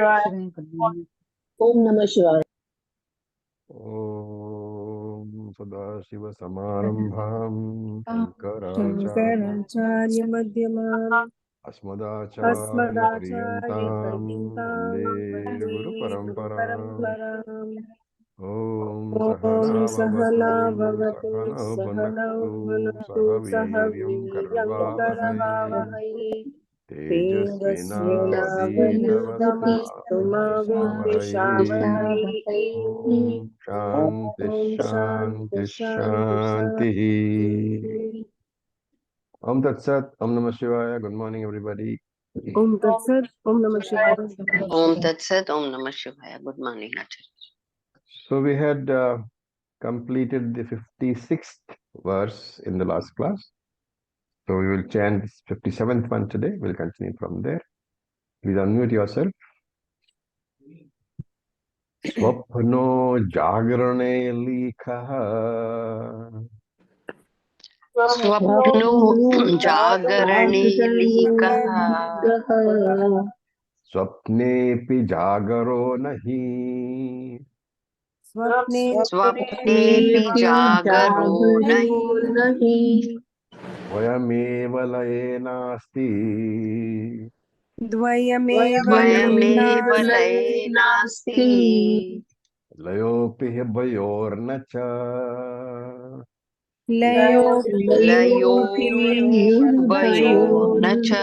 Om Namah Shivaya. Om Sadashiva Samarambham Shankaracharya Shankaracharya Madhyamam Asmadacharya Asmadacharya Paryantam Paryantam Vande Guru Vande Guru Paramparam Paramparam. Om Om Sahana Sahana Bhavatu Bhavatu Sahana Sahanau Bhunaktu Bhunaktu Sahaviryam Sahaviryam Karavavahai Karavavahai Tejasvinavadhitavastu Tejasvinavadhitamastu ma Vidvishavahai Vidvishavahai. Om Shanti Om Shanti Shanti Shanti Shanti. Shanti. Om Tat Sat, Om Namah Shivaya. Good morning, everybody. Om Tat Sat, Om Namah Shivaya. Om Tat Sat, Om Namah Shivaya. Good morning, Acharya. So we had completed the 56th verse in the last class. So we will chant this 57th one today. We'll continue from there. Please unmute yourself. Swapno jagrane likha Swapno Jagarane Likaha स्वप्नेऽपि जागरो नहि Swapne Swapnepi Jagaro Nahi वयमेव लये नास्ति Dvayameva Dvayameva Laye Laye Nasti लयोऽपि हि भयोर्न च Layo Layopi Vayo Nacha.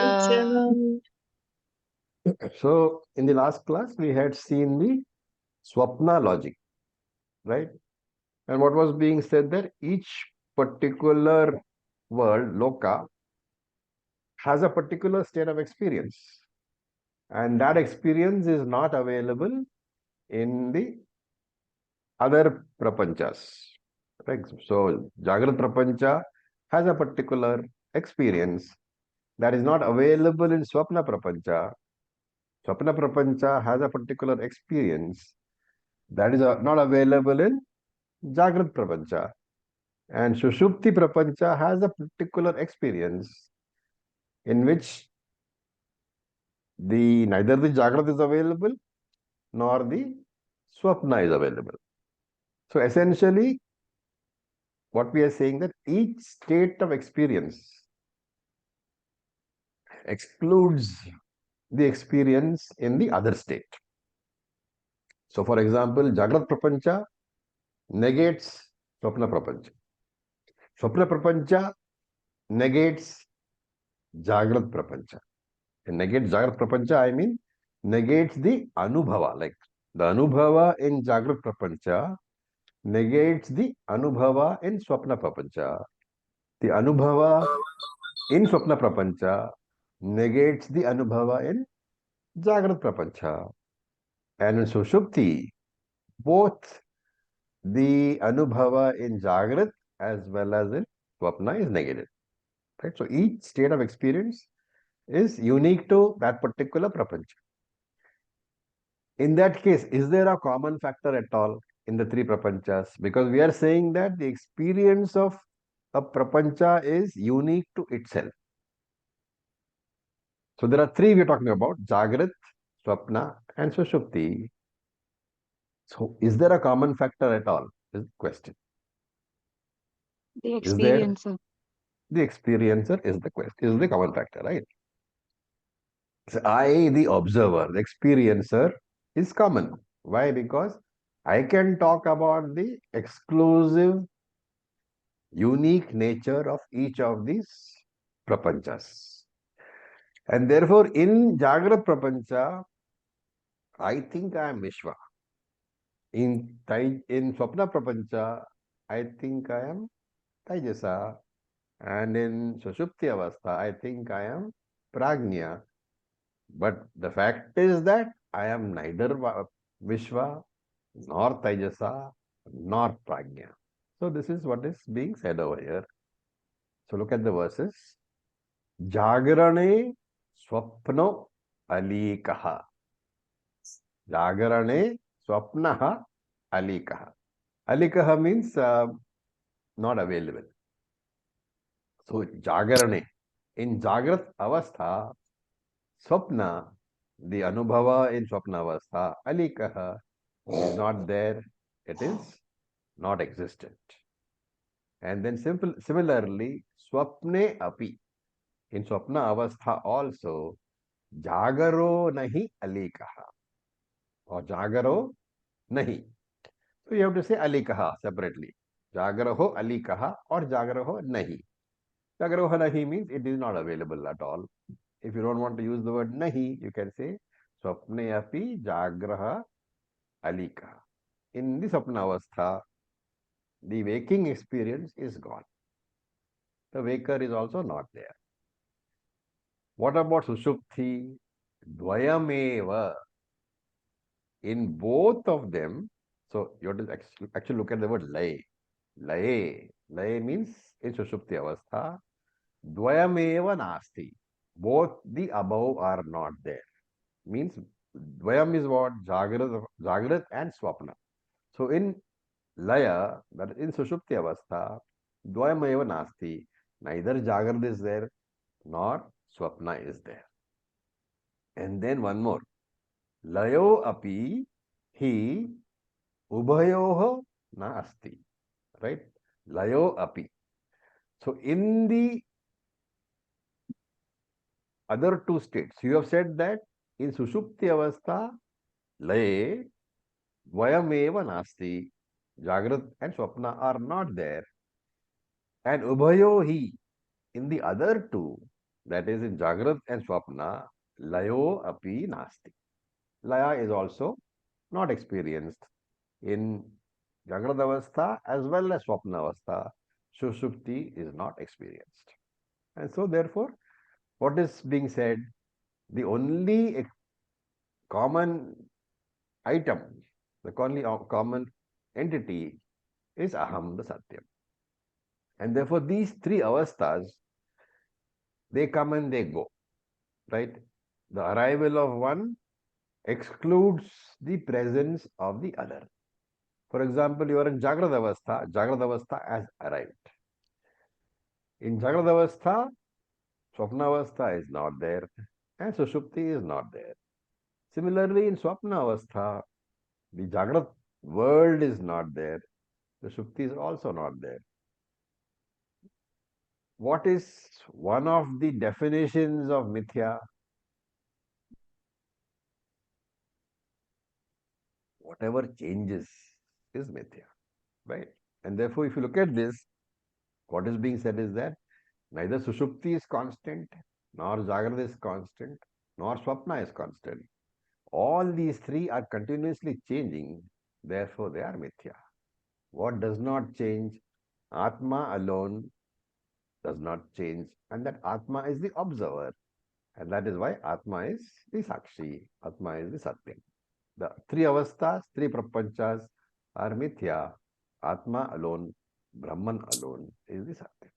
So in the last class we had seen the swapna logic, right? And what was being said there, each particular world, loka, has a particular state of experience, and that experience is not available in the other prapanchas. Right? So Jagrat Prapancha has a particular experience that is not available in Swapna Prapancha. Swapna Prapancha has a particular experience that is not available in Jagrat Prapancha. And Sushupti Prapancha has a particular experience in which neither the Jagrat is available nor the Swapna is available. So essentially, what we are saying that each state of experience excludes the experience in the other state. So for example, Jagrat Prapancha negates Swapna Prapancha. Swapna Prapancha negates Jagrat Prapancha. And negates Jagrat Prapancha, I mean negates the Anubhava. Like the Anubhava in Jagrat Prapancha negates the Anubhava in Swapna Prapancha. The Anubhava in Swapna Prapancha negates the Anubhava in Jagrat Prapancha. And in Sushupti, both the Anubhava in Jagrat as well as in Swapna is negated. Right? So each state of experience is unique to that particular Prapancha. In that case, is there a common factor at all in the three Prapanchas? Because we are saying that the experience of a Prapancha is unique to itself. So there are three we are talking about: Jagrat, Swapna, and Sushupti. So is there a common factor at all? Is the question. The Is there? experiencer. The experiencer is the question, is the common factor, right? So I, the observer, the experiencer is common. Why? Because I can talk about the exclusive, unique nature of each of these prapanchas. And therefore, in Jagrat Prapancha, I think I am Vishwa. In Swapna Prapancha, I think I am Taijasa. And in Sushupti Avastha, I think I am Prajna. But the fact is that I am neither Vishwa, nor Taijasa, nor Prajna. So this is what is being said over here. So look at the verses. Jagrane swapno alikaha. Jagrane swapnaha alikaha. Alikaha means not available. So Jagrane. In Jagrat Avastha, Swapna The Anubhava in Swapnavastha, Alikaha, is not there. It is not existent. And then similarly, Swapne api. In Swapna Avastha also, Jagaro nahi Alikaha. Or Jagaro nahi. So you have to say Alikaha separately. Jagaraho Alikaha or Jagaraho nahi. Jagaraho nahi means it is not available at all. If you don't want to use the word nahi, you can say Swapne api Jagraha Alikaha. In the Swapna Avastha, the waking experience is gone. The waker is also not there. What about Sushupti? Dvayameva. In both of them, so you have to actually look at the word lay. Lay. Lay means in Sushupti Avastha, Dvayameva nasti. Both the above are not there. Means Dvayam is what? Jagrat and Swapna. So in Laya, that is in Sushupti Avastha, Dvayameva nasti. Neither Jagrat is there, nor Swapna is there. And then one more. Layo api hi ubhayoho na asti. Right? Layo api. So in the other two states, you have said that in Sushupti Avastha, Laye, Vayameva nasti. Jagrat and Swapna are not there. And Ubhayo hi. In the other two, that is in Jagrat and Swapna, Layo api nasti. Laya is also not experienced in Jagrad Avastha as well as Swapna Avastha. Sushupti is not experienced. And so therefore, what is being said? The only common item, the only common entity is Aham, the Satyam. And therefore, these three avasthas, they come and they go, right? The arrival of one excludes the presence of the other. For example, you are in Jagrad Avastha has arrived. In Jagrad Avastha, Swapna Avastha is not there and Sushupti is not there. Similarly, in Swapna Avastha, the Jagrat world is not there. The Sushupti is also not there. What is one of the definitions of Mithya? Whatever changes is Mithya, right? And therefore, if you look at this, what is being said is that neither Sushupti is constant, nor Jagrata is constant, nor Swapna is constant. All these three are continuously changing, therefore they are Mithya. What does not change? Atma alone does not change, and that Atma is the observer. And that is why Atma is the Sakshi, Atma is the Satyam. The three avasthas, three prapanchas are Mithya. Atma alone, Brahman alone is the Satyam.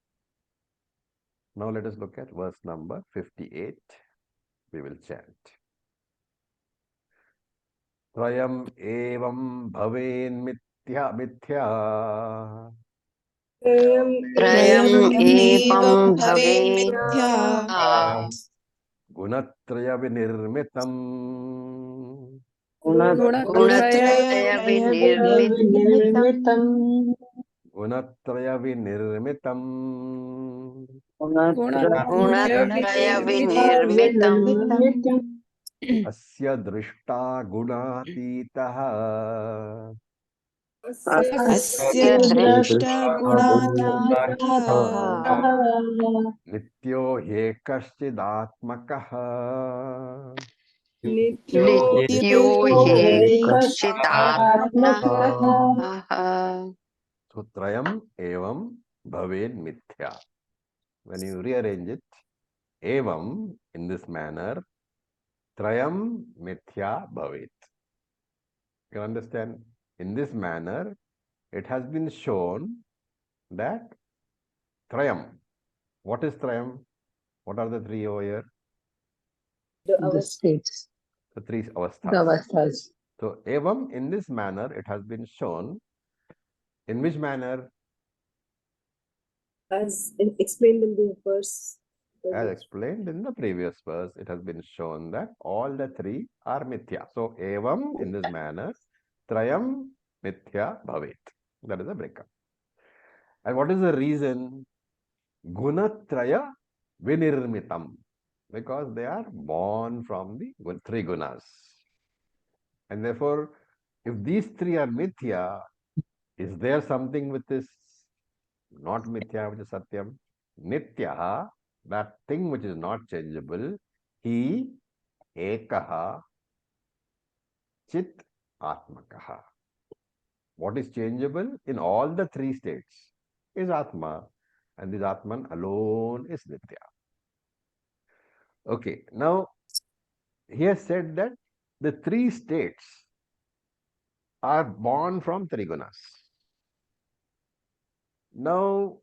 Now let us look at verse number 58. We will chant. Trayam evam bhaven mithya mithya. त्रयम् एवं एवं भवेन् भवेत् मिथ्या Gunatraya vinirmitam. गुणत्रय गुणत्रय विनिर्मित विनिर्मितम् Gunatraya vinirmitam. गुणत्रय गुणत्रय विनिर्मितम् विनिर्मितम् Asya drishta gunatitah. अस्य अस्य दृष्टा गुणातीतः दृष्टाः Nityo he kashchidatmakah. नित्यो ह्येकश्चिदात्मनः Sutrayam evam bhaven mithya. When you rearrange it, evam in this manner, trayam mithya bhavet. You understand? In this manner, it has been shown that trayam. What is trayam? What are the three over here? The states, The three the avasthas. avasthas. So, evam in this manner, it has been shown. In which manner? As explained in the verse As explained in the previous verse, it has been shown that all the three are mithya. So, evam, in this manner, trayam mithya bhavet. That is the breakup. And what is the reason? Gunatraya vinirmitam. Because they are born from the three gunas. And therefore, if these three are mithya, is there something which is not mithya, which is satyam? Nityaha, that thing which is not changeable, he ekaha chit atmakaha. What is changeable in all the three states is Atma, and this Atman alone is Nitya. Okay, now he has said that the three states are born from Trigunas. Now,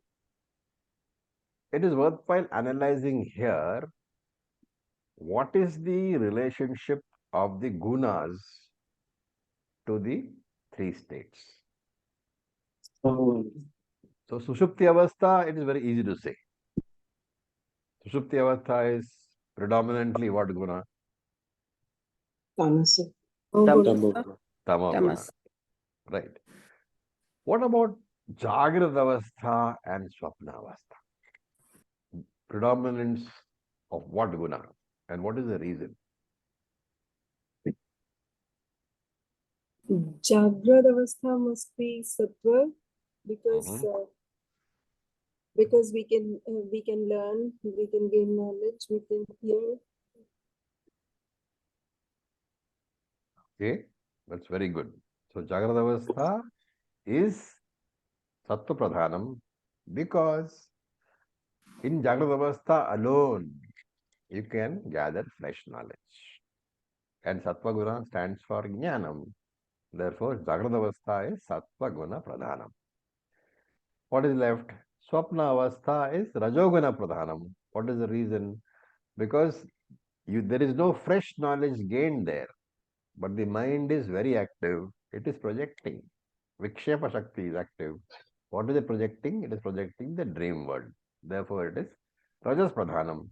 it is worthwhile analyzing here what is the relationship of the gunas to the three states. So, Sushupti Avastha, it is very easy to say. Sushupti Avastha is predominantly what guna? Tamasa. Tamasa. Tama guna. Tamas. Right. What about Jagrad Avastha and Swapna Avastha? Predominance of what guna? And what is the reason? Jagrad Avastha must be sattva because because we can learn, we can gain knowledge, we can hear. Okay, that's very good. So Jagrad Avastha is Sattva Pradhanam because in Jagrad Avastha alone you can gather fresh knowledge. And Sattva Guna stands for Jnanam. Therefore, Jagrad Avastha is Sattva Guna Pradhanam. What is left? Swapna Avastha is Rajoguna Pradhanam. What is the reason? Because there is no fresh knowledge gained there, but the mind is very active. It is projecting. Vikshepa Shakti is active. What is it projecting? It is projecting the dream world. Therefore, it is Rajas Pradhanam.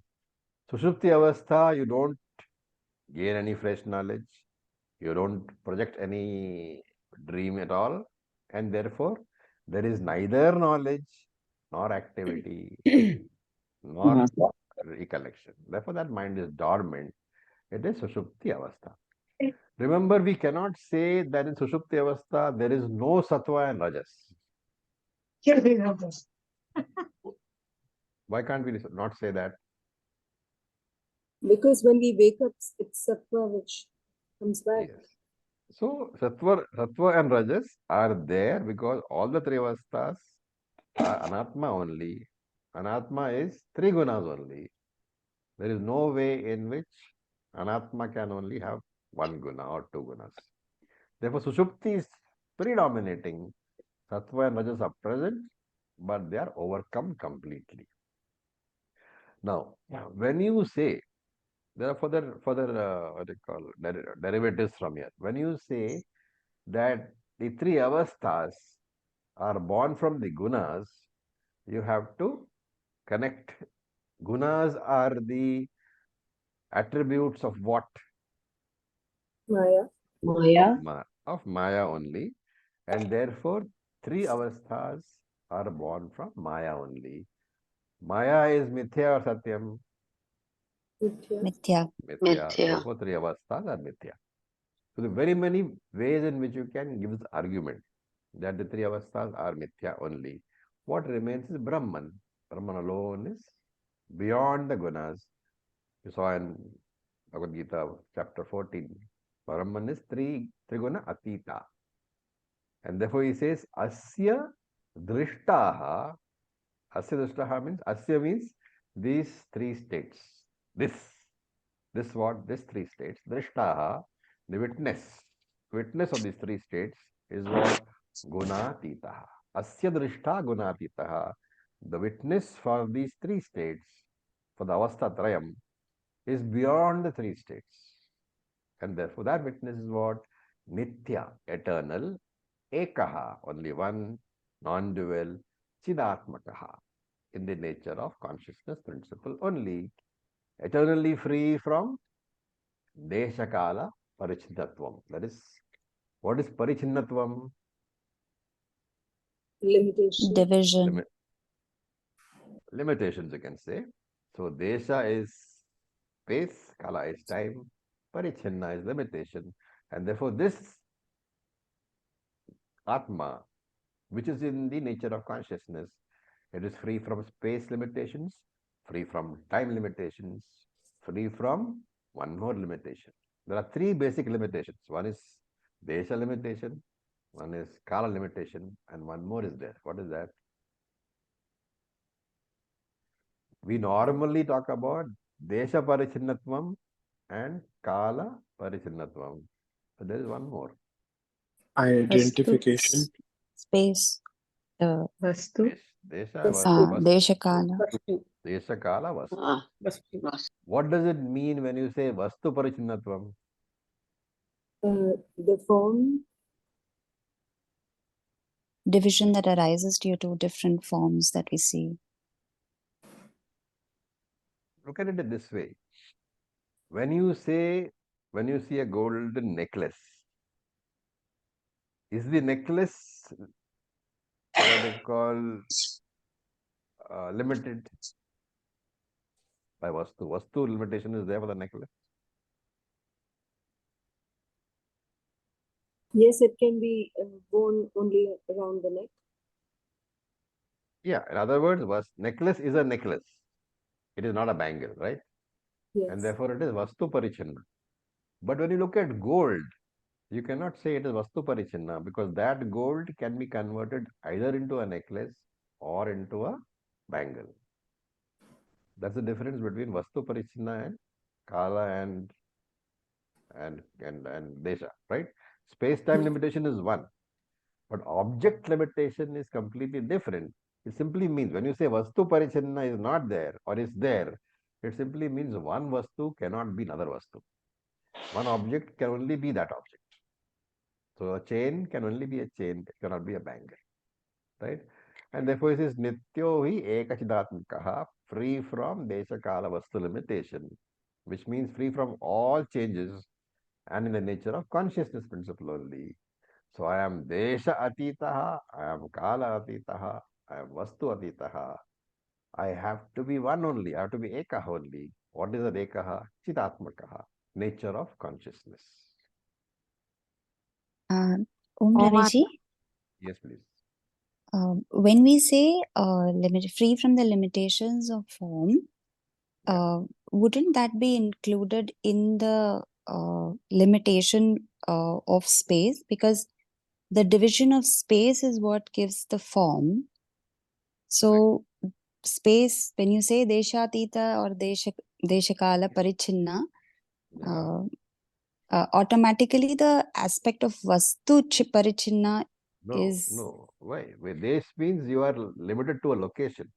Sushupti Avastha, you don't gain any fresh knowledge. You don't project any dream at all. And therefore, there is neither knowledge nor activity nor recollection. Therefore, that mind is dormant. It is Sushupti Avastha. Remember, we cannot say that in Sushupti Avastha there is no Sattva and Rajas. Why can't we not say that? Because when we wake up, it's sattva which comes back. Yes. So, Sattva and Rajas are there because all the three avasthas are Anatma only. Anatma is three gunas only. There is no way in which Anatma can only have one guna or two gunas. Therefore, Sushupti is predominating. Sattva and Rajas are present, but they are overcome completely. Now, when you say, there are further what do you call, derivatives from here. When you say that the three avasthas are born from the gunas, you have to connect. Gunas are the attributes of what? Maya. Of Maya only. And therefore, three avasthas are born from Maya only. Maya is mithya or satyam? Mithya. Mithya. Therefore, three avasthas are mithya. So, there are very many ways in which you can give this argument that the three avasthas are mithya only. What remains is Brahman. Brahman alone is beyond the gunas. You saw in Bhagavad Gita chapter 14. Brahman is triguna atita. And therefore he says, Asya drishtaha. Asya drishtaha means, Asya means these three states. This what? These three states. Drishtaha, the witness of these three states is what? Gunatitaha. Asya drishta gunatitaha. The witness for these three states, for the avastha trayam, is beyond the three states. And therefore that witness is what? Nitya, eternal, ekaha, only one, non-dual, chidatmakaha. in the nature of consciousness principle only, eternally free from Deshakala Parichinnatvam. That is, what is Parichinnatvam? Limitation. Division. Limitations, you can say. So, Desha is space, Kala is time, Parichinna is limitation. And therefore, this Atma, which is in the nature of consciousness, it is free from space limitations, free from time limitations, free from one more limitation. There are three basic limitations. One is Desha limitation, one is Kala limitation, and one more is there. What is that? We normally talk about Desha Parichinnatvam and Kala Parichinnatvam. But there is one more. Identification. Space. Vastu. Desha, Vastu. Deshakala. Vastu. Desha Kala Vastu. Vastu. What does it mean when you say Vastu Parichinnatvam? The form. Division that arises due to different forms that we see. Look at it this way. When you see a golden necklace, is the necklace what they call limited by Vastu? Vastu limitation is there for the necklace. Yes, it can be worn only around the neck. Yeah, in other words, necklace is a necklace. It is not a bangle, right? Yes. And therefore it is Vastu Parichinna. But when you look at gold, you cannot say it is Vastu Parichinna because that gold can be converted either into a necklace or into a bangle. That's the difference between Vastu Parichinna and Kala and Desha, right? Space-time limitation is one, but object limitation is completely different. It simply means when you say Vastu Parichinna is not there or is there, it simply means one Vastu cannot be another Vastu. One object can only be that object. So a chain can only be a chain, it cannot be a bangle, right? And therefore it is Nityo hi Ekachidatmikaha, free from Desha Kala Vastu limitation, which means free from all changes and in the nature of consciousness principle only. So I am Desha Atitaha, I am Kala Atitaha, I am Vastu Atitaha. I have to be one only, I have to be Ekaha only. What is that Ekaha? Chidatmakaha, nature of consciousness. Om Raviji, Yes, please. when we say free from the limitations of form, wouldn't that be included in the limitation of space? Because the division of space is what gives the form. So space, when you say Deshatita or Deshakala Parichinna, automatically the aspect of Vastu Parichinna is... No. Why? This means you are limited to a location.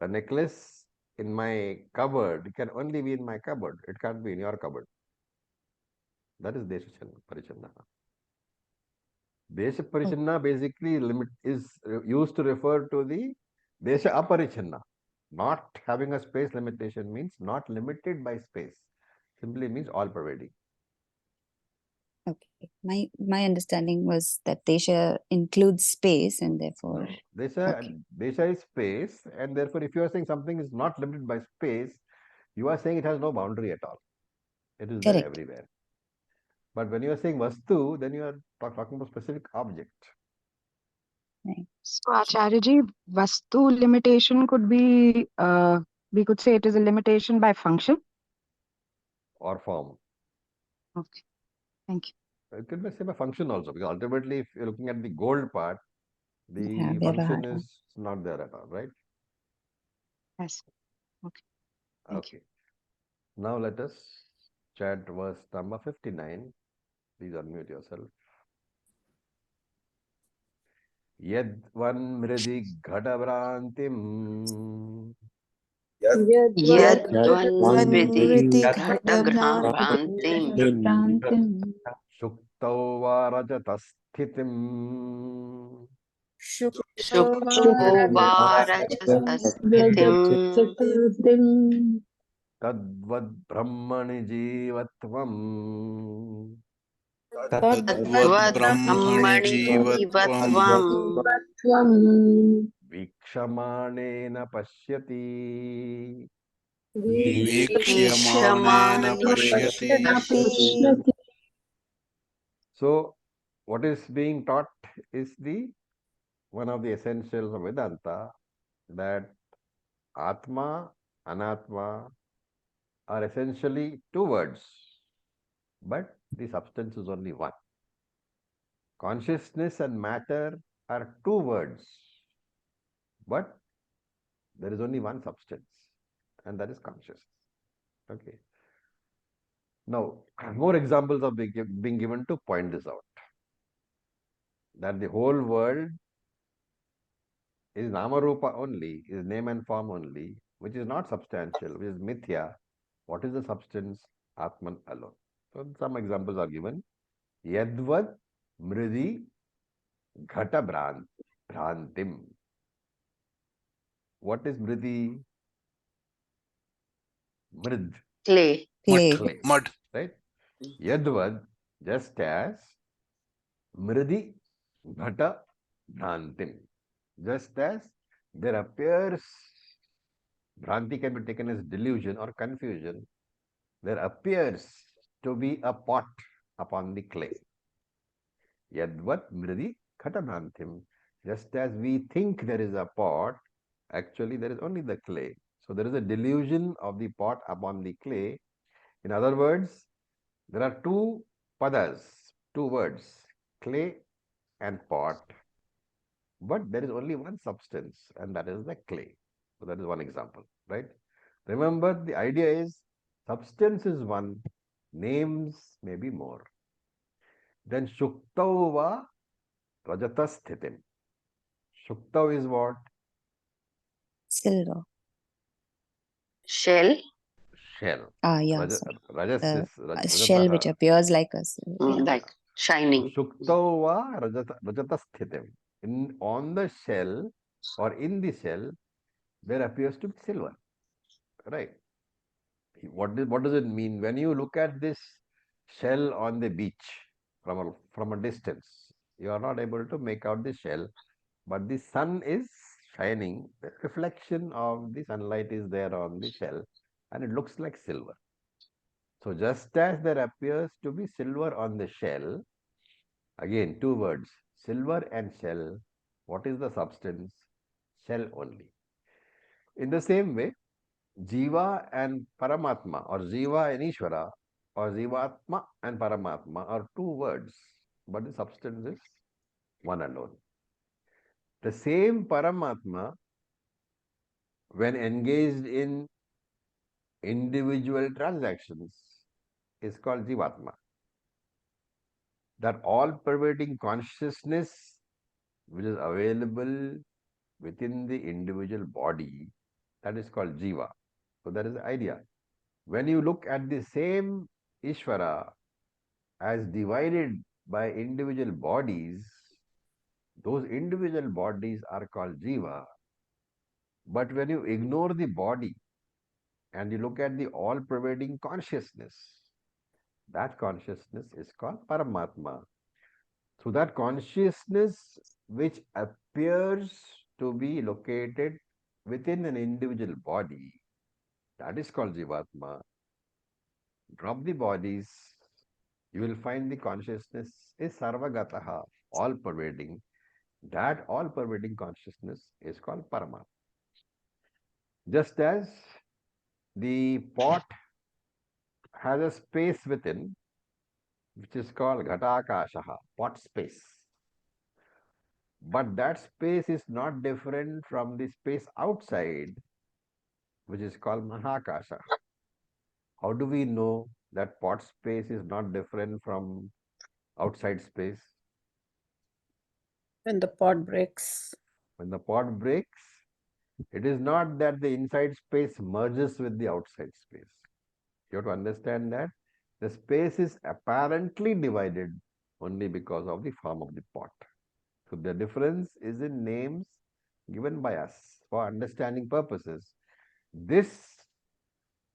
A necklace in my cupboard can only be in my cupboard. It can't be in your cupboard. That is Desha Parichinna. Desha Parichinna basically is used to refer to the Desha Aparichinna. Not having a space limitation means not limited by space. Simply means all pervading. Okay. My understanding was that Desha includes space and therefore... No. Desha is space, and therefore if you are saying something is not limited by space, you are saying it has no boundary at all. It is there everywhere. But when you are saying Vastu, then you are talking about specific object. Right. So Acharya, Vastu limitation could be, we could say it is a limitation by function. Or form. Okay, thank you. It could be same a function also, because ultimately, if you're looking at the gold part, the function is not there at all, right? Yes. Okay. Thank you. Now let us chant verse number 59. Please unmute yourself. Yadvan mridi ghadavrantim. Yadvanvriti ghataghrantim Shuktau varajatasthitim. शुक्तोवारजस्तस्थितिम् Tadvad brahmani jivatvam तद्वद्ब्रह्मणि जीवत्वम् vikshamanena pashyati. वीक्ष्यमाणेन वीक्षमाणि पश्यति पश्यति So, what is being taught is the one of the essentials of Vedanta, that Atma, Anatma are essentially two words, but the substance is only one. Consciousness and matter are two words, but there is only one substance, and that is consciousness. Okay. Now, more examples are being given to point this out. That the whole world is Namarupa only, is name and form only, which is not substantial, which is mithya. What is the substance? Atman alone. So some examples are given. Yadvad mridi ghata bhrantim. What is mridi? Mrid. clay. Clay. mud. Right? Yadvad, just as mridi ghata bhrantim. Just as there appears, bhranti can be taken as delusion or confusion, there appears to be a pot upon the clay. Yadvat mridi khatabhantim. Just as we think there is a pot, actually there is only the clay. So there is a delusion of the pot upon the clay. In other words, there are two padas, two words, clay and pot. But there is only one substance, and that is the clay. So that is one example, right? Remember, the idea is substance is one, names may be more. Then Shuktava Rajatasthithim. Shuktav is what? Silver. Shell. Shell. Yeah, Raja, sorry. Rajas The is shell which Rajataha. appears like a silver. Yeah. Like shining. Shuktava Rajatasthithim. On the shell or in the shell, there appears to be silver. Right. What does it mean? When you look at this shell on the beach from a distance, you are not able to make out the shell, but the sun is shining. The reflection of the sunlight is there on the shell, and it looks like silver. So just as there appears to be silver on the shell, again two words, silver and shell. What is the substance? Shell only. In the same way, Jiva and Paramatma, or Jiva and Ishvara, or Jivatma and Paramatma are two words, but the substance is one alone. The same Paramatma, when engaged in individual transactions, is called Jivatma. That all-pervading consciousness which is available within the individual body, that is called Jiva. So that is the idea. When you look at the same Ishvara as divided by individual bodies, those individual bodies are called Jiva. But when you ignore the body and you look at the all-pervading consciousness, that consciousness is called Paramatma. So that consciousness which appears to be located within an individual body, that is called Jivatma. Drop the bodies, you will find the consciousness is Sarvagataha, all-pervading. That all-pervading consciousness is called Paramatma. Just as the pot has a space within, which is called Ghatakashaha, pot space. But that space is not different from the space outside, which is called Mahakasha. How do we know that pot space is not different from outside space? When the pot breaks. When the pot breaks, it is not that the inside space merges with the outside space. You have to understand that the space is apparently divided only because of the form of the pot. So the difference is in names given by us for understanding purposes. This,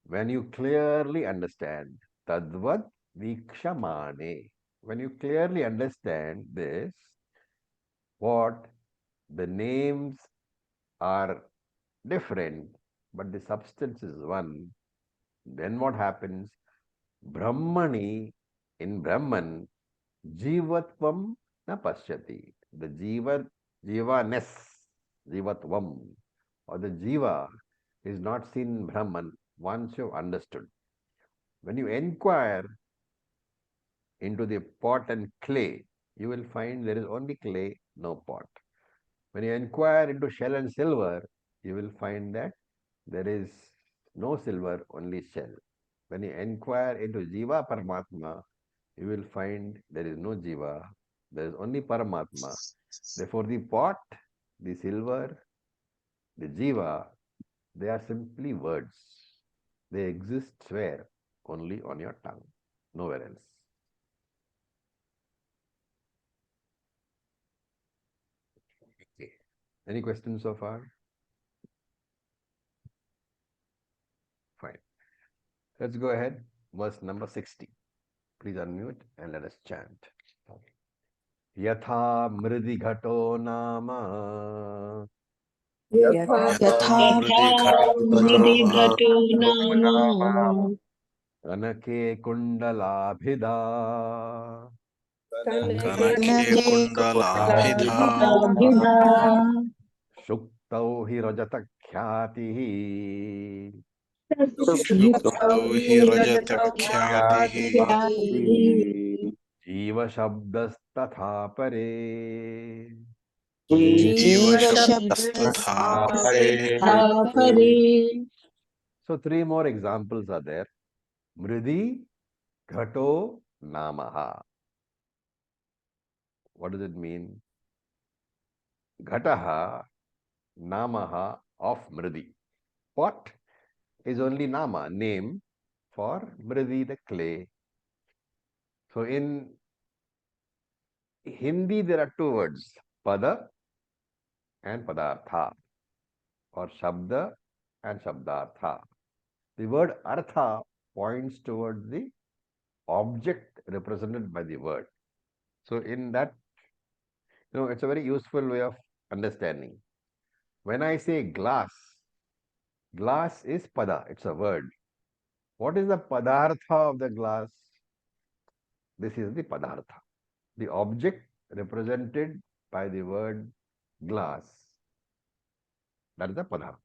when you clearly understand, tadvat vikshamane, when you clearly understand this, what the names are different, but the substance is one, then what happens? Brahmani, in Brahman, jivatvam na pasyati. The jivaness, jivatvam, or the jiva is not seen in Brahman once you've understood. When you inquire into the pot and clay, you will find there is only clay, no pot. When you inquire into shell and silver, you will find that there is no silver, only shell. When you inquire into Jiva Paramatma, you will find there is no Jiva, there is only Paramatma. Therefore, the pot, the silver, the Jiva, they are simply words. They exist where? Only on your tongue, nowhere else. Okay. Any questions so far? Fine. Let's go ahead. Verse number 60. Please unmute and let us chant. Yatha mridi ghato nama यथा मृदि घटो नाम kanake kundalabhida कनके कुण्डलाभिधा shuktau hi rajata khyatihi युक्तौ हि रजतख्यातिः jiva shabdastatha pare. जीवशब्दस्तथा परे So three more examples are there. Mridi ghato namaha. What does it mean? Ghataha namaha of mridi. Pot is only nama, name for mridi, the clay. So in Hindi there are two words, pada and padartha, or shabda and shabdartha. The word artha points towards the object represented by the word. So in that, it's a very useful way of understanding. When I say glass, glass is pada, it's a word. What is the padartha of the glass? This is the padartha. The object represented by the word glass, that is the padartha.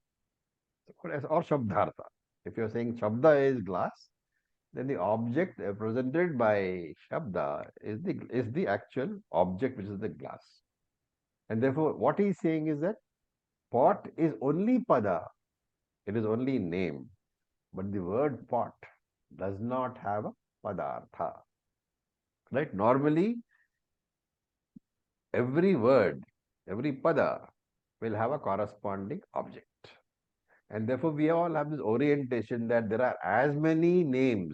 Or shabdartha. If you are saying shabda is glass, then the object represented by shabda is the actual object, which is the glass. And therefore, what he is saying is that pot is only pada, it is only name, but the word pot does not have a padartha. Right? Normally, every word, every pada will have a corresponding object. And therefore, we all have this orientation that there are as many names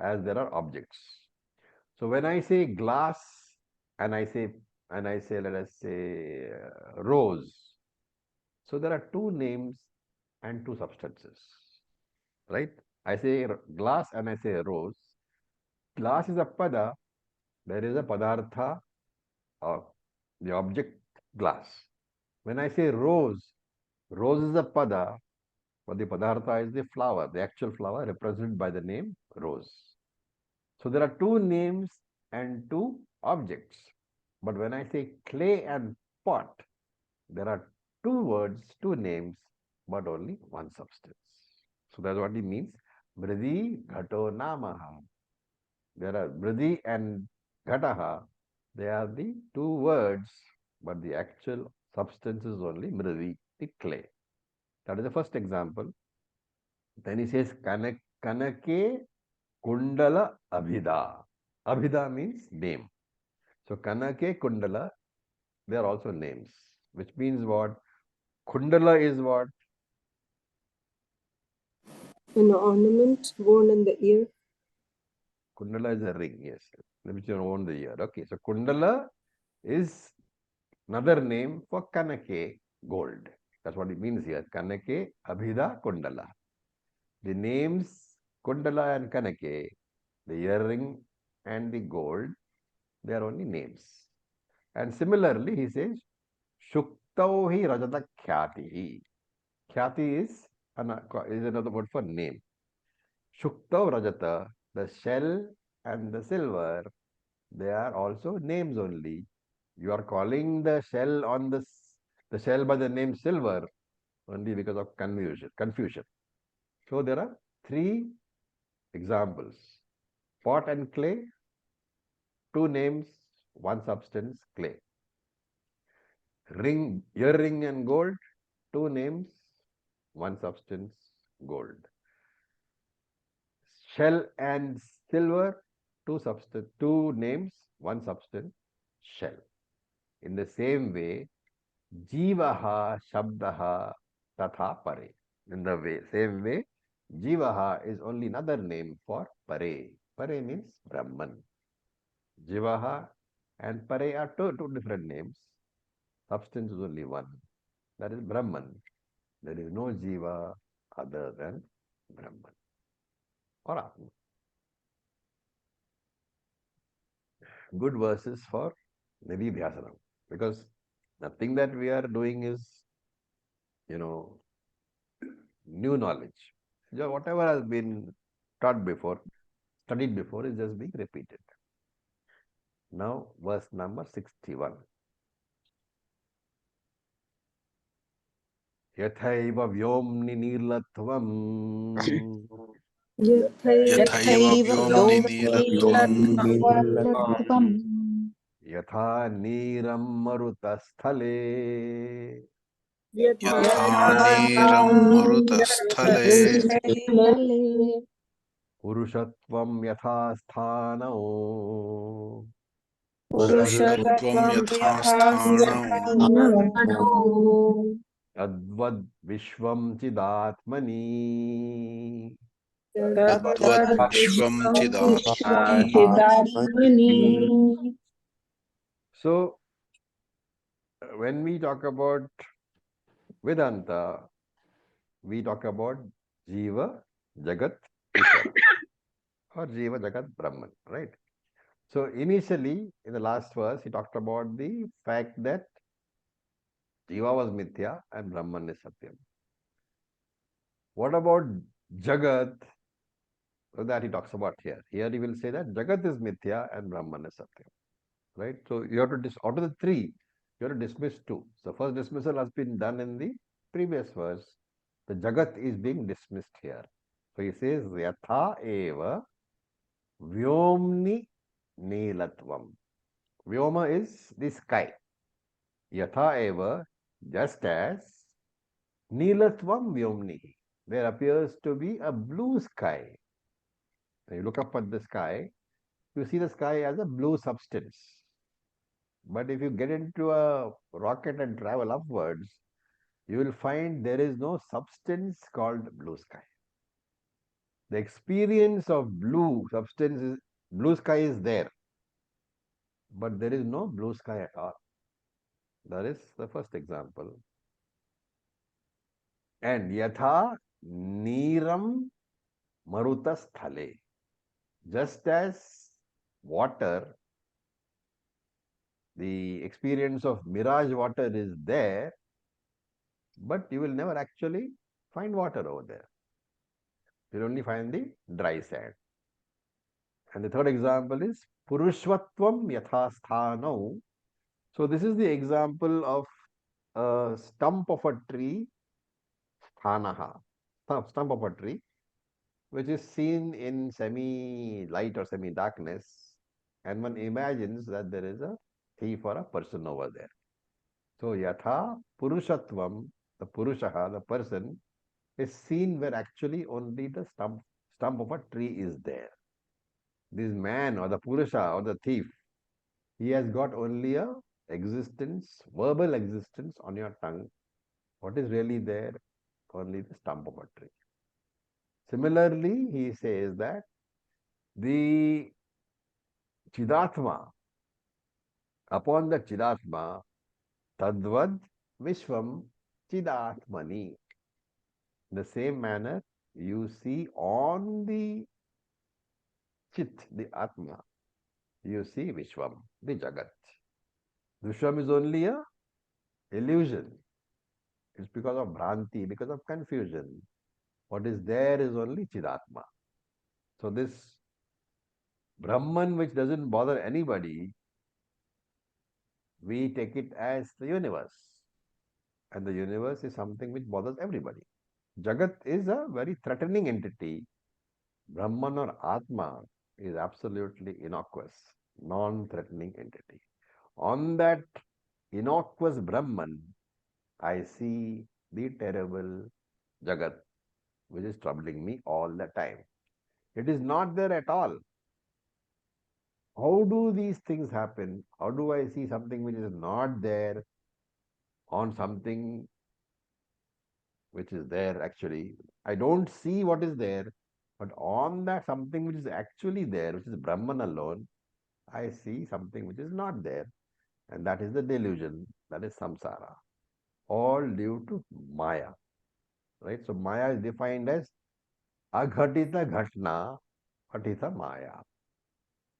as there are objects. So when I say glass and I say, let us say, rose, so there are two names and two substances, right? I say glass and I say rose. Glass is a pada, there is a padartha of the object glass. When I say rose, rose is a pada, but the padartha is the flower, the actual flower represented by the name rose. So there are two names and two objects. But when I say clay and pot, there are two words, two names, but only one substance. So that's what it means. Mridi ghato namaha. There are mridi and ghataha. They are the two words, but the actual substance is only mridi, the clay. That is the first example. Then he says kanake kundala abhida. Abhida means name. So kanake kundala, they are also names, which means what? Kundala is what? An ornament worn in the ear. Kundala is a ring, yes, which you own the ear. Okay, so kundala is Another name for Kanake, gold. That's what it means here. Kanake, Abhida, Kundala. The names Kundala and Kanake, the earring and the gold, they are only names. And similarly, he says, Shuktau hi Rajata Khyati. Khyati is another word for name. Shuktau Rajata, the shell and the silver, they are also names only. You are calling the shell on the shell by the name silver only because of confusion. So there are three examples. Pot and clay, two names, one substance, clay. Earring and gold, two names, one substance, gold. Shell and silver, two names, one substance, shell. In the same way, Jivaha Shabdaha Tatha Pare. In the same way, Jivaha is only another name for Pare. Pare means Brahman. Jivaha and Pare are two different names. Substance is only one. That is Brahman. There is no Jiva other than Brahman or Atma. Good verses for Nididhyasanam. Because nothing that we are doing is, new knowledge. Whatever has been taught before, studied before, is just being repeated. Now, verse number 61. Yathaiva vyomni nirlatvam यथैव व्योम्नि नीलत्वम् यथा नीरं मरुतस्थले यथा नीरं मरुतस्थले पुरुषत्वं यथा स्थानौ पुरुषत्वं यथा स्थाणौ तद्वद्विश्वं चिदात्मनि तद्वद्विश्वं चिदात्मनि So, when we talk about Vedanta, we talk about Jiva, Jagat, Ishvara, or Jiva, Jagat, Brahman, right? So, initially, in the last verse, he talked about the fact that Jiva was Mithya and Brahman is Satyam. What about Jagat? So that he talks about here. Here he will say that Jagat is Mithya and Brahman is Satyam. Right? So you have to, out of the three, you have to dismiss two. So first dismissal has been done in the previous verse. The Jagat is being dismissed here. So he says, Yatha eva vyomni nilatvam. Vyoma is the sky. Yatha eva, just as nilatvam vyomnihi. There appears to be a blue sky. When you look up at the sky, you see the sky as a blue substance. But if you get into a rocket and travel upwards, you will find there is no substance called blue sky. The experience of blue substance is, blue sky is there, but there is no blue sky at all. That is the first example. And yatha neeram marutasthale. Just as water, the experience of mirage water is there, but you will never actually find water over there. You will only find the dry sand. And the third example is Purushvatvam yathasthanau. So this is the example of a stump of a tree, sthanaha, stump of a tree, which is seen in semi-light or semi-darkness, and one imagines that there is a thief or a person over there. So yatha Purushatvam, the Purushaha, the person, is seen where actually only the stump of a tree is there. This man or the Purusha or the thief, he has got only a existence, verbal existence on your tongue. What is really there? Only the stump of a tree. Similarly, he says that the Chidatma, upon the Chidatma, Tadvad Vishwam Chidatmani. In the same manner, you see on the Chit, the Atma, you see Vishwam, the Jagat. Vishwam is only a illusion. It's because of Bhranti, because of confusion. What is there is only Chidatma. So this Brahman, which doesn't bother anybody, we take it as the universe. And the universe is something which bothers everybody. Jagat is a very threatening entity. Brahman or Atma is absolutely innocuous, non-threatening entity. On that innocuous Brahman, I see the terrible Jagat, which is troubling me all the time. It is not there at all. How do these things happen? How do I see something which is not there on something which is there actually? I don't see what is there, but on that something which is actually there, which is Brahman alone, I see something which is not there. And that is the delusion, that is samsara. All due to Maya. Right? So Maya is defined as aghatita ghatna patita Maya.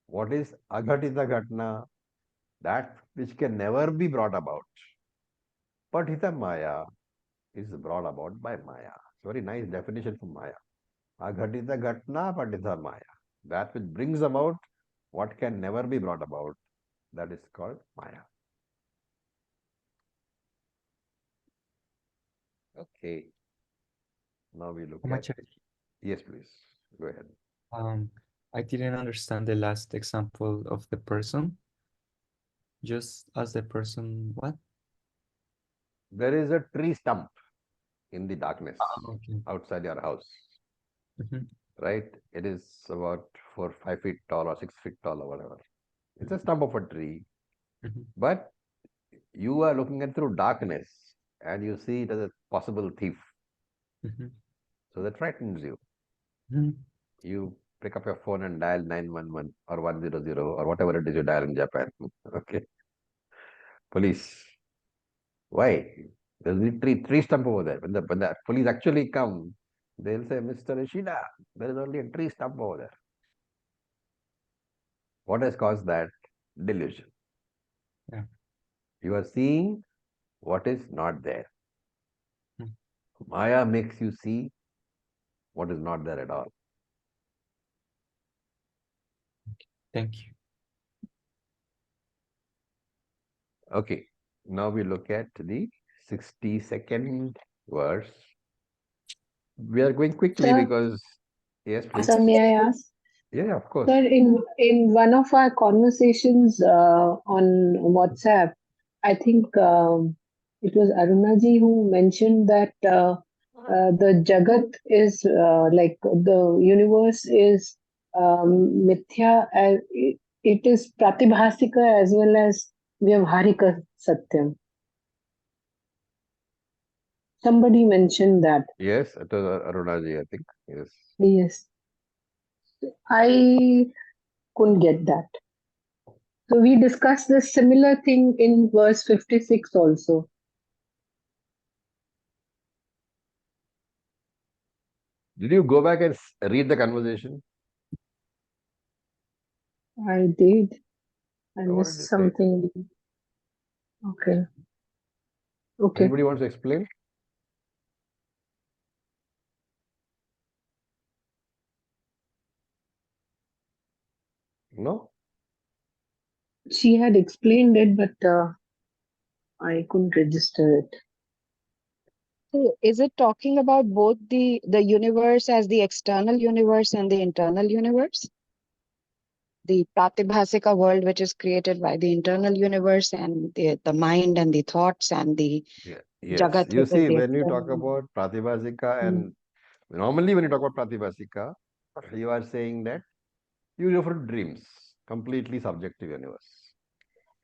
What is aghatita ghatna? That which can never be brought about. Patita Maya is brought about by Maya. It's a very nice definition for Maya. Aghatita ghatna patita Maya. That which brings about what can never be brought about. That is called Maya. Okay. Now we look at. Acharya, Yes, please. Go ahead. I didn't understand the last example of the person. Just as the person, what? There is a tree stump in the darkness Okay. outside your house. Mhm. Right? It is about 4, 5 feet tall or 6 feet tall or whatever. It's a stump of a tree. Mhm. But you are looking at through darkness and you see it as a possible thief. Mhm. So that frightens you. Mhm. You pick up your phone and dial 911 or 100 or whatever it is you dial in Japan. Okay. Police. Why? There's a tree stump over there. When the police actually come, they'll say, Mr. Ishida, there is only a tree stump over there. What has caused that? Delusion. Yeah. You are seeing what is not there. Mm. Maya makes you see what is not there at all. Thank you. Okay. Now we look at the 62nd verse. We are going quickly Sir, because, yes, please. sir, may I ask? Yeah, of course. Sir, in one of our conversations on WhatsApp, I think it was Arunaji who mentioned that the Jagat is like the universe is mithya, it is pratibhasika as well as vyavharika satyam. Somebody mentioned that. Yes, it was Arunaji, I think. Yes. Yes, I couldn't get that. So we discussed this similar thing in verse 56 also. Did you go back and read the conversation? I did. I What did missed you say? something. Okay. Okay. Anybody wants to explain? No? She had explained it, but I couldn't register it. So is it talking about both the universe as the external universe and the internal universe? The Pratibhasika world, which is created by the internal universe, and the mind and the thoughts, and the Yeah. Yes. Jagat, You which is see, the when you external talk universe. about Pratibhasika, Mm. and normally when you talk about Pratibhasika, you are saying that you refer to dreams, completely subjective universe.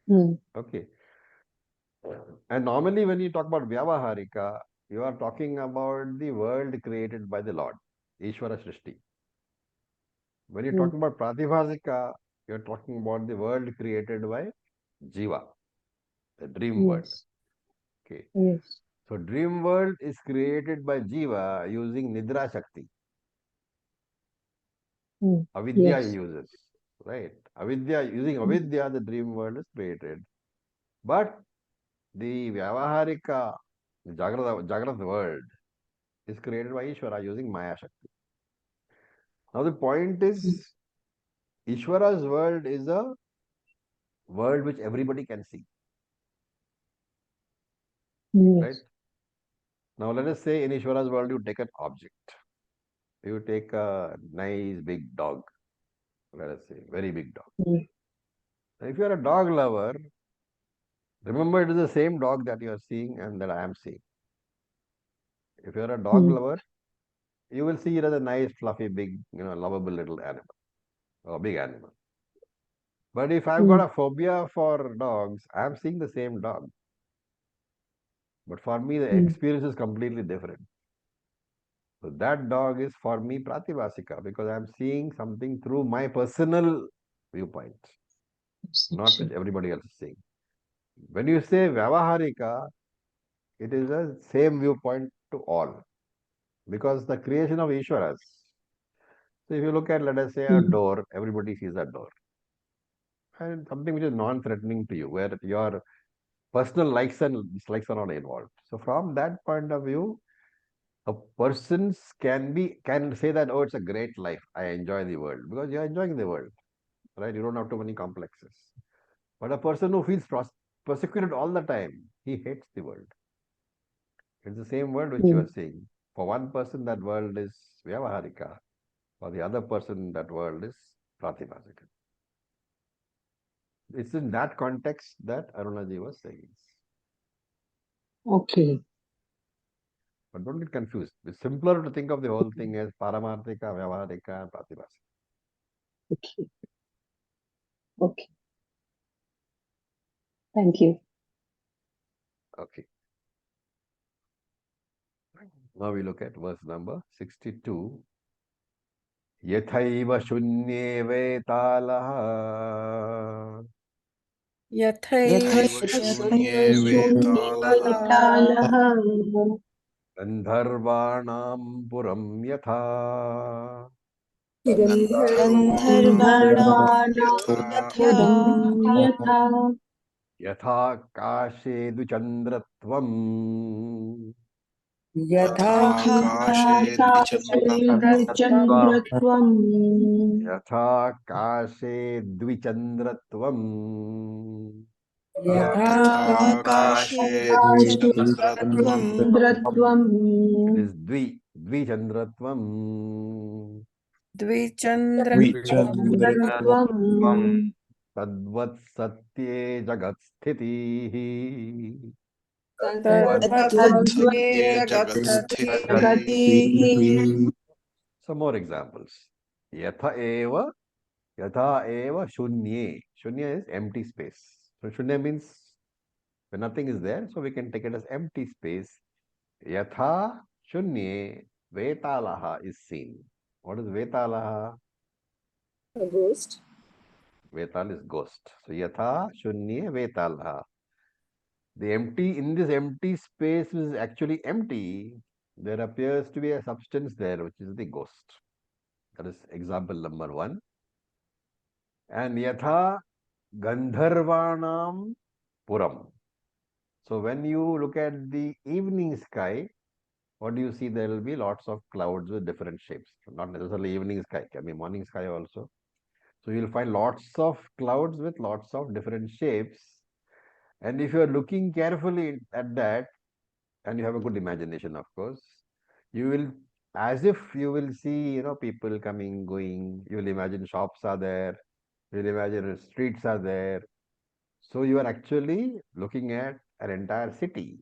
Mm. Okay. And normally when you talk about Vyavaharika, you are talking about the world created by the Lord, Ishvara Srishti. When you're Mm. talking about Pratibhasika, you're talking about the world created by Jiva, the dream world. Yes. Okay. Yes. So dream world is created by Jiva using Nidra Shakti. Avidya Yes. uses, right? Avidya, using Avidya, the dream world is created. But the Vyavaharika, the Jagrata world, is created by Ishvara using Maya Shakti. Now the point is, Ishvara's world is a world which everybody can see, right? Yes. Now let us say in Ishvara's world you take an object. You take a nice big dog, let us say, very big dog. Mm. If you are a dog lover, remember it is the same dog that you are seeing and that I am seeing. If you are a dog lover, you will see it as a nice, fluffy, big, lovable little animal or big animal. But if I've got a phobia for dogs, I'm seeing the same dog. But for me, the experience is completely different. So that dog is for me Pratibhasika because I'm seeing something through my personal viewpoint, not which everybody else is seeing. When you say Vyavaharika, it is the same viewpoint to all because the creation of Ishwaras. So if you look at, let us say, a door, everybody sees that door. And something which is non-threatening to you, where your personal likes and dislikes are not involved. So from that point of view, a person can say that, oh, it's a great life. I enjoy the world because you're enjoying the world, right? You don't have too many complexes. But a person who feels persecuted all the time, he hates the world. It's the same world which you are seeing. For one person, that world is Vyavaharika. For the other person, that world is Pratibhasika. It's in that context that Arunaji was saying. Okay. But don't get confused. It's simpler to think of the whole thing as Paramarthika, Vyavaharika, and Pratibhasika. Okay. Okay. Thank you. Okay. Now we look at verse number 62. Yathaiva shunnye vetalah. यथैव शून्ये वेतालः Gandharvanam puram yatha. गन्धर्वाणां यथा यथा Yatha kashe duchandratvam. यथाकाशे द्विचन्द्रत्वम् द्विचन्द्रत्वम् Yatha kashe dvichandratvam. यथाकाशे द्विचन्द्रत्वम् द्विचन्द्रत्वम् It is dvichandratvam. द्विचन्द्रत्वम् Tadvat satye jagat sthitihi. तद्वत्सत्ये जगत्स्थितिः Some more examples. Yatha eva shunye. Shunya is empty space. So shunya means when nothing is there, so we can take it as empty space. Yatha shunye vetalaha is seen. What is vetalaha? A ghost. Vetal is ghost. So yatha shunye vetalaha. In this empty space is actually empty. There appears to be a substance there, which is the ghost. That is example number 1. And yatha gandharvanam puram. So when you look at the evening sky, what do you see? There will be lots of clouds with different shapes. Not necessarily evening sky, can be morning sky also. So you'll find lots of clouds with lots of different shapes. And if you are looking carefully at that, and you have a good imagination, of course, you will, as if you will see, people coming, going. You will imagine shops are there. You will imagine streets are there. So you are actually looking at an entire city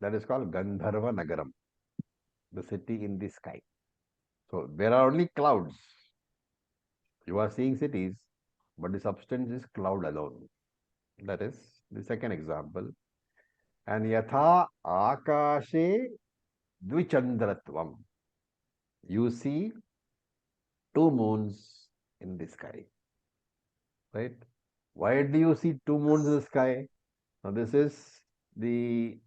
that is called Gandharva Nagaram, the city in the sky. So there are only clouds. You are seeing cities, but the substance is cloud alone. That is the second example. And yatha akashe dvichandratvam. You see 2 moons in the sky. Right? Why do you see 2 moons in the sky? Now this is the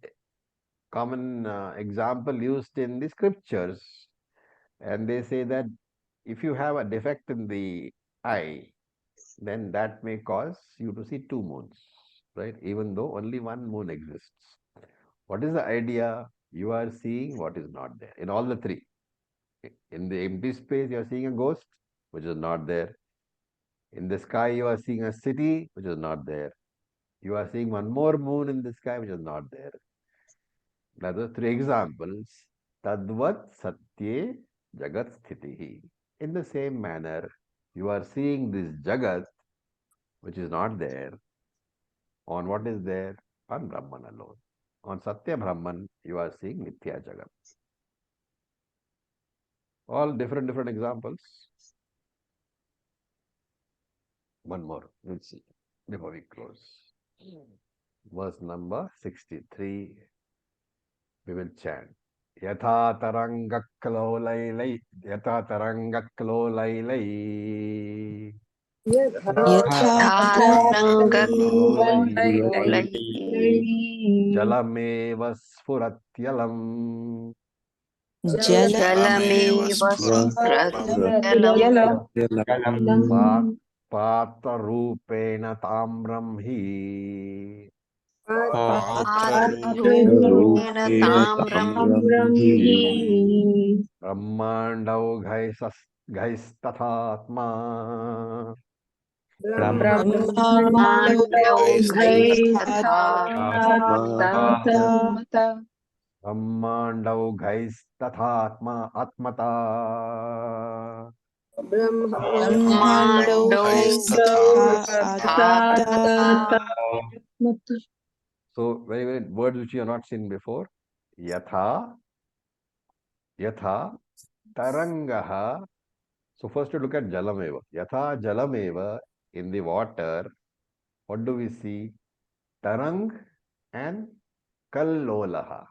common example used in the scriptures. And they say that if you have a defect in the eye, then that may cause you to see two moons, right? Even though only one moon exists. What is the idea? You are seeing what is not there in all the three. In the empty space, you are seeing a ghost, which is not there. In the sky, you are seeing a city, which is not there. You are seeing one more moon in the sky, which is not there. That are three examples. Tadvat Satye Jagat Sthitihi. In the same manner, you are seeing this Jagat, which is not there, on what is there? On Brahman alone. On Satya Brahman, you are seeing Mithya Jagat. All different examples. One more, we'll see before we close. Verse number 63, we will chant. Yatha tarangakkalolai, yatha tarangakkalolai, यथा Tatharangakkalolaiः jalamev sphuratyalam. जलमेव जलमेव स्फुरत्यलं Jalam. पात्ररूपेण ताम्रं हि पात्ररूपेण ताम्रं ब्रह्माण्डौघैस्तथात्मा ब्रह्माण्डौघैस्तथात्मता ब्रह्माण्डौघैस्तथात्मा आत्मता ब्रह्माण्डौघैस्तथात्मता So very words which you have not seen before. Yatha tarangaha. So first you look at jalameva. Yatha jalameva, in the water, what do we see? Tarang and kallolaha.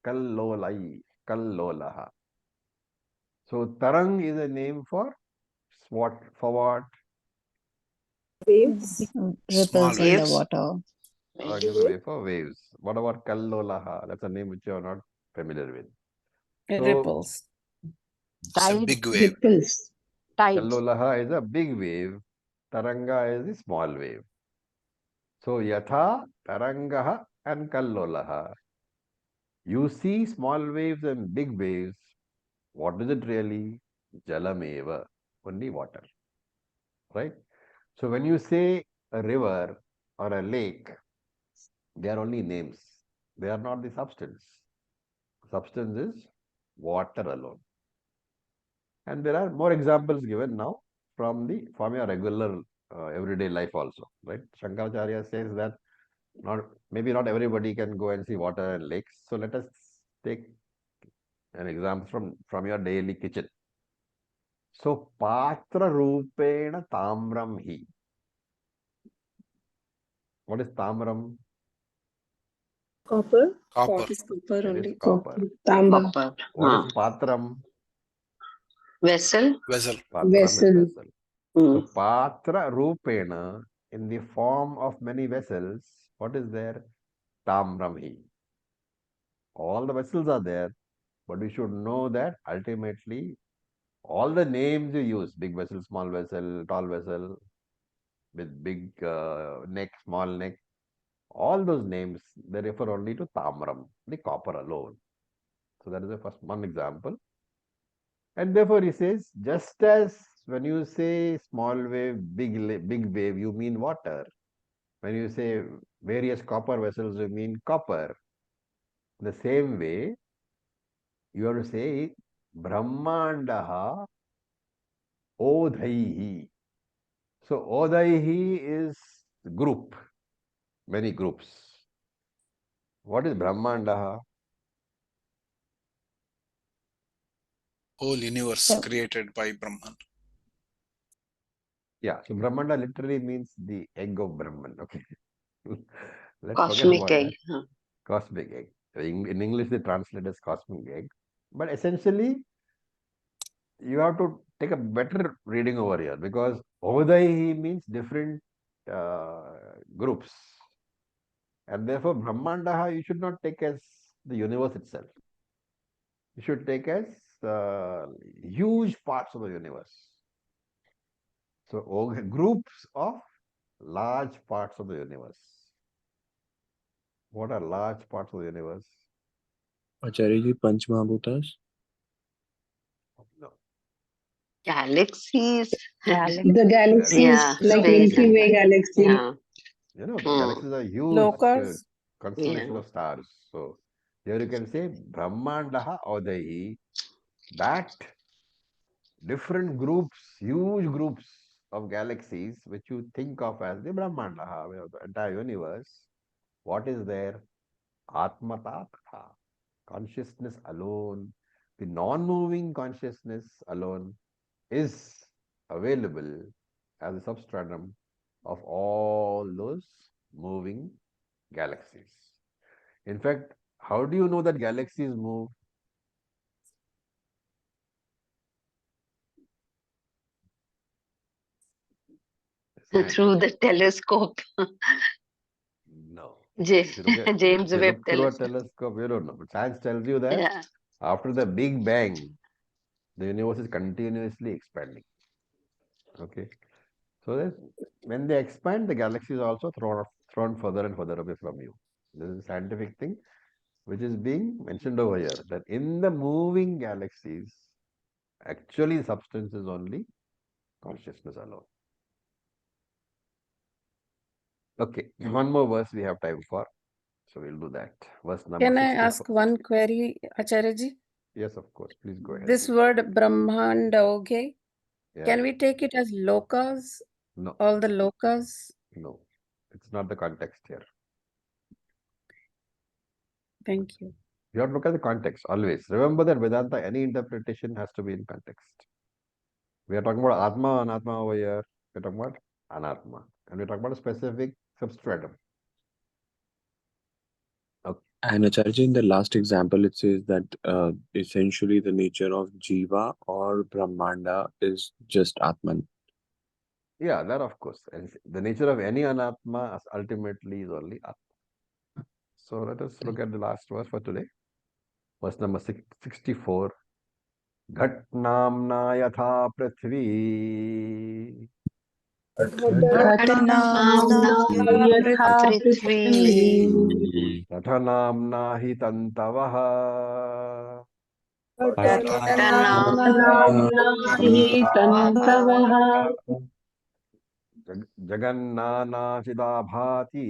Kallolaha. So tarang is a name for what? For what? Waves. Ripples in the waves. water. Tarang is a name for waves. What about kallolaha? That's a name which you are not familiar with. So Ripples. It's a Tide. big wave. Ripples. Tide. kallolaha is a big wave. Taranga is the small wave. So yatha, tarangaha and kallolaha. You see small waves and big waves. What is it really? Jalameva, only water. Right? So when you say a river or a lake, they are only names. They are not the substance. Substance is water alone. And there are more examples given now from your regular everyday life also. Right? Shankaracharya says that maybe not everybody can go and see water and lakes. So let us take an example from your daily kitchen. So patra rupena tamram hi. What is tamram? Copper. Copper. Pot is copper It is only. copper. Tamba. Copper. What is patram? Vessel. Vessel. Patram is Vessel. vessel. So Mm. patra rupena, in the form of many vessels, what is there? Tamram hi. All the vessels are there, but we should know that ultimately all the names you use, big vessel, small vessel, tall vessel, with big neck, small neck, all those names, they refer only to tamram, the copper alone. So that is the first one example. And therefore he says, just as when you say small wave, big wave, you mean water. When you say various copper vessels, you mean copper. The same way, you have to say Brahmandaha Odhaihi. So Odhaihi is group, many groups. What is Brahmandaha? Whole universe So- created by Brahman. Yeah, so Brahmanda literally means the egg of Brahman. Okay. Let's forget Cosmic about egg. that. Cosmic egg. In English, they translate as cosmic egg. But essentially, you have to take a better reading over here because Odhaihi means different groups. And therefore, Brahmandaha you should not take as the universe itself. You should take as huge parts of the universe. So, groups of large parts of the universe. What are large parts of the universe? Acharya Panch Mahabhutas. No. Galaxies. Galaxy. The galaxies, Yeah, like space Milky and Way that. galaxy. Yeah. You know, Hmm. galaxies are huge Lokas. constellation Yeah. of stars. So here you can say Brahmandaha Audahi, that different groups, huge groups of galaxies, which you think of as the Brahmandaha, the entire universe. What is there? Atmata Tatha, consciousness alone, the non-moving consciousness alone is available as a substratum of all those moving galaxies. In fact, how do you know that galaxies move? Science. Through the telescope. No. J- If you look at, James if you Webb look through a telescope. telescope, you don't know. But science tells you that Yeah. after the Big Bang, the universe is continuously expanding. Okay. So that when they expand, the galaxy is also thrown further and further away from you. This is a scientific thing which is being mentioned over here, that in the moving galaxies, actually substance is only consciousness alone. Okay, one more verse we have time for, so we'll do that. Verse number Can I 64. ask one query, Acharyaji? Yes, of course. Please go ahead. This word Brahmanda, okay? Yeah. Can we take it as lokas? No, All the lokas? no. It's not the context here. Thank you. You have to look at the context always. Remember that Vedanta, any interpretation has to be in context. We are talking about Atma, Anatma over here. We're talking about Anatma. And we're talking about a specific substratum. Okay. And Acharya, in the last example, it says that essentially the nature of Jiva or Brahmanda is just Atman. Yeah, that of course. And the nature of any Anatma ultimately is only Atma. So let us look at the last verse for today. Verse number 64. Ghatnamna yatha prithvi. घटनाम्ना यथा पृथ्वी Tathanamna hi tantavaha. घटनाम्ना हि तन्तवः Jagannana bhati. जगन्नानाचिदा भाति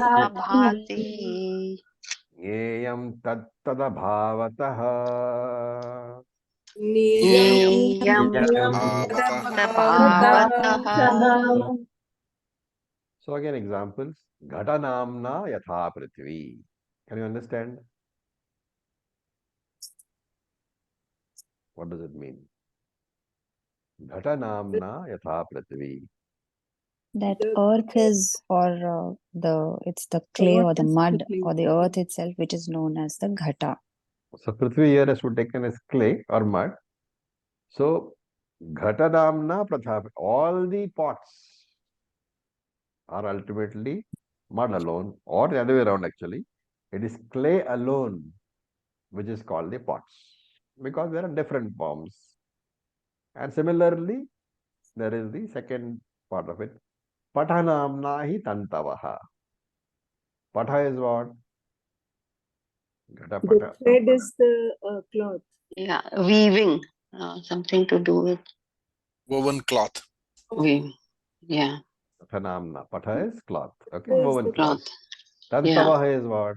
Bhati. Yeyam tattadabhavataha. Niyam तद्भावतः So again examples. Ghatanamna yatha prithvi. Can you understand? What does it mean? Ghatanamna yatha prithvi. That earth is, or it's the clay or the mud or the earth itself, which is known as the ghata. So prithvi here is to be taken as clay or mud. So Ghatanamna prathapi. All the pots are ultimately mud alone, or the other way around actually. It is clay alone which is called the pots, because there are different forms. And similarly, there is the second part of it. Pathanamna hi tantavaha. Patha is what? Ghata The pata. thread is the cloth. Yeah. Weaving. Something to do with Woven cloth. weaving. Yeah. Pathanamna. Patha is cloth. Okay, Where is woven the cloth. Cloth. Yeah. Tantavaha is what?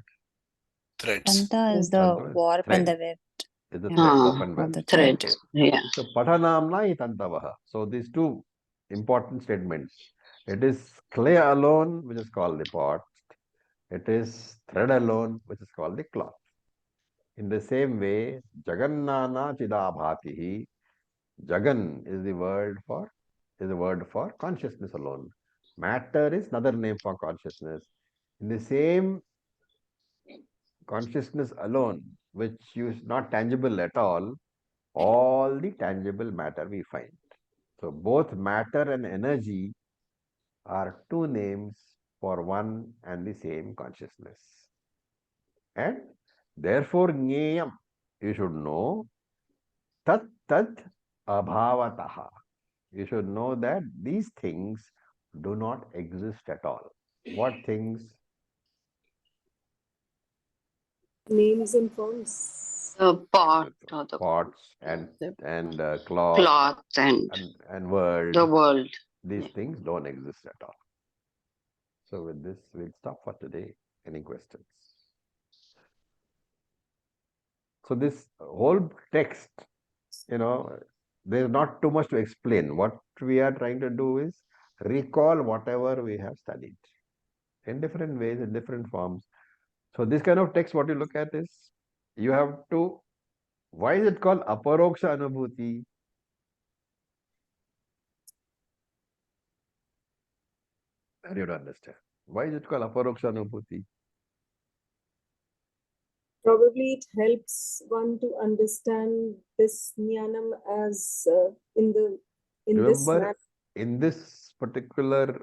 Threads. Tanta is the Tanta is warp and the thread. weft Is the thread, Ah, warp and or weft. the thread. thread. Okay. Yeah. So Pathanamna hi tantavaha. So these two important statements. It is clay alone, which is called the pot. It is thread alone, which is called the cloth. In the same way, Jagannana Chidabhatihi. Jagan is the word for consciousness alone. Matter is another name for consciousness. In the same consciousness alone, which is not tangible at all the tangible matter we find. So both matter and energy are two names for one and the same consciousness. And therefore, Jneyam, you should know, Tat Tat Abhavataha. You should know that these things do not exist at all. What things? Names and forms. The pot or the Pots and The cloth cloth and world. the world. These things don't exist at all. So with this, we'll stop for today. Any questions? So this whole text, there's not too much to explain. What we are trying to do is recall whatever we have studied in different ways, in different forms. So this kind of text, what you look at is, you have to, why is it called Aparoksha Anubhuti? I need to understand. Why is it called Aparoksha Anubhuti? Probably it helps one to understand this jnanam as in this Remember, manner. in this particular,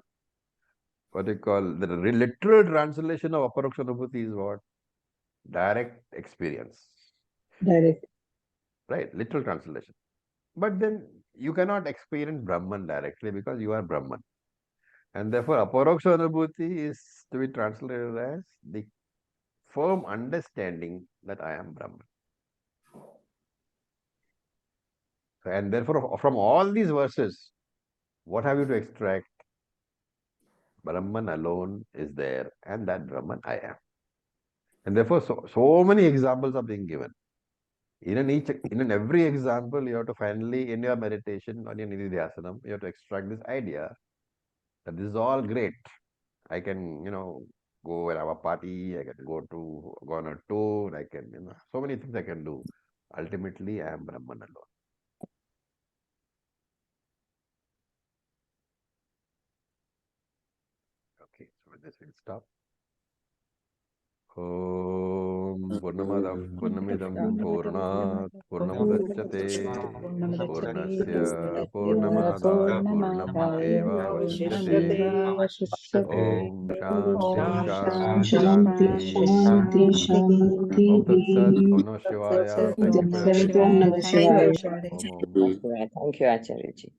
what you call, the literal translation of Aparoksha Anubhuti is what? Direct experience. Direct. Right, literal translation. But then you cannot experience Brahman directly because you are Brahman. And therefore, Aparoksha Anubhuti is to be translated as the firm understanding that I am Brahman. And therefore, from all these verses, what have you to extract? Brahman alone is there, and that Brahman I am. And therefore, so many examples are being given. In every example, you have to finally, in your meditation or in Nididhyasanam, you have to extract this idea that this is all great. I can, go and have a party, I can go on a tour, I can, so many things I can do. Ultimately, I am Brahman alone. Okay, so with this we'll stop. Om Purnamadav Purnamidam Purnat Purnamudachyate Purnasya Purnamada Purnameva Vashyate Om Shanti Shanti, Shanti, Shanti. Om Tat Sat Om Namah Shivaya. Thank you for your Om attention. Namah Shivaya. Om. Thank you, Acharya ji.